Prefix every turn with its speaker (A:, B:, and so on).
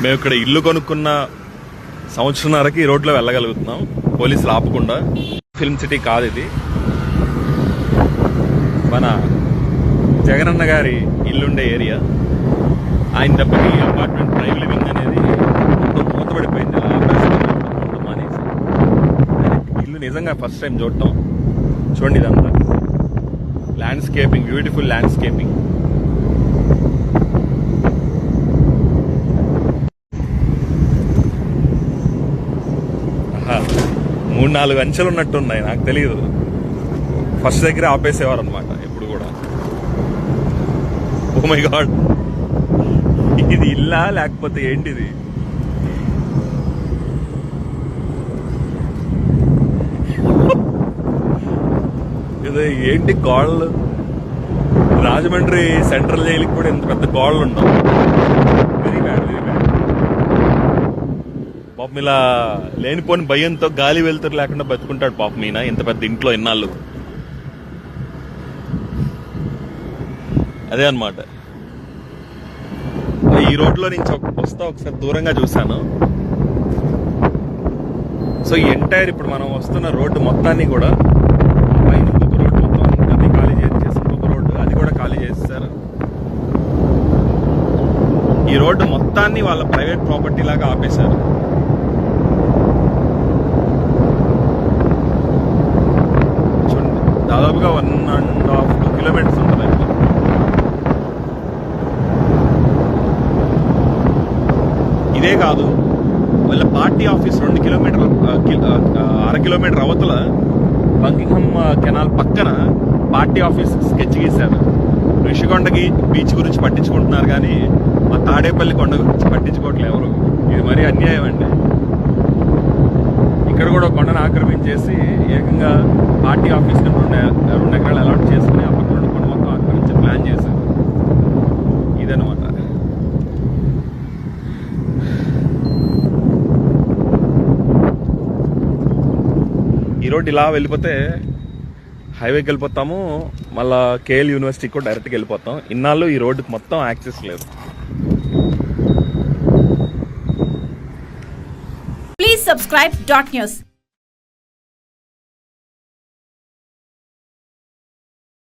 A: మేము ఇక్కడ ఇల్లు కొనుక్కున్న సంవత్సరంన్నరకి ఈ రోడ్లో వెళ్ళగలుగుతున్నాం, పోలీసులు ఆపకుండా. ఫిల్మ్ సిటీ కాదు ఇది, మన జగనన్న గారి ఇల్లుండే ఏరియా. ఆయన దెబ్బకి అపార్ట్మెంట్ ప్రైమ్ లివింగ్ అనేది మొత్తం మూతపడిపోయింది. మానేసి ఇల్లు నిజంగా ఫస్ట్ టైం చూడటం. చూడండి ఇదంతా ల్యాండ్స్కేపింగ్, బ్యూటిఫుల్ ల్యాండ్స్కేపింగ్. మూడు నాలుగు అంచెలు ఉన్నట్టున్నాయి, నాకు తెలియదు. ఫస్ట్ దగ్గర ఆపేసేవారు అనమాట ఎప్పుడు కూడా. ఓ మై గాడ్, ఇది ఇల్లా లేకపోతే ఏంటిది? ఇది ఏంటి గోడలు? రాజమండ్రి సెంట్రల్ జైలుకి కూడా ఇంత పెద్ద గోడలు ఉండవు. Very bad, very bad. పాపం ఇలా లేనిపోని భయంతో గాలి వెళ్తురు లేకుండా బతుకుంటాడు పాపం ఈయన ఇంత పెద్ద ఇంట్లో ఇన్నాళ్ళు. అదే అన్నమాట. ఈ రోడ్లో నుంచి వస్తా ఒకసారి దూరంగా చూశాను. సో ఈ ఎంటైర్ ఇప్పుడు మనం వస్తున్న రోడ్డు మొత్తాన్ని కూడా, పైన ఇంకొక రోడ్డు మొత్తం అన్ని ఖాళీ చేసి ఇంకొక రోడ్డు అది కూడా ఖాళీ చేసేసారు. ఈ రోడ్డు మొత్తాన్ని వాళ్ళ ప్రైవేట్ ప్రాపర్టీ లాగా ఆపేశారు. చూడండి, దాదాపుగా 1.5-2 కిలోమీటర్స్ ఉంటుంది. ఇదే కాదు, వాళ్ళ పార్టీ ఆఫీస్ 2 కిలోమీటర్లు, 1/2 కిలోమీటర్ అవతల బంకింగ్హామ్ కెనాల్ పక్కన పార్టీ ఆఫీస్ స్కెచ్ గీశారు. ఋషికొండకి బీచ్ గురించి పట్టించుకుంటున్నారు కానీ మా తాడేపల్లి కొండ గురించి పట్టించుకోవట్లేదు ఎవరు. ఇది మరీ అన్యాయం అండి. ఇక్కడ కూడా కొండను ఆక్రమించేసి ఏకంగా పార్టీ ఆఫీస్ 2 ఎకరాలు అలాట్ చేసుకుని ఆ పక్కన కొండ మొత్తం ఆక్రమించి ప్లాన్ చేశారు. ఇదనమాట. ఈ రోడ్ ఇలా వెళ్ళిపోతే హైవేకి వెళ్ళిపోతాము, మళ్ళా కేఎల్ యూనివర్సిటీకి కూడా డైరెక్ట్గా వెళ్ళిపోతాం. ఇన్నాళ్ళు ఈ రోడ్డుకి మొత్తం యాక్సెస్ లేదు.
B: Please subscribe dot news.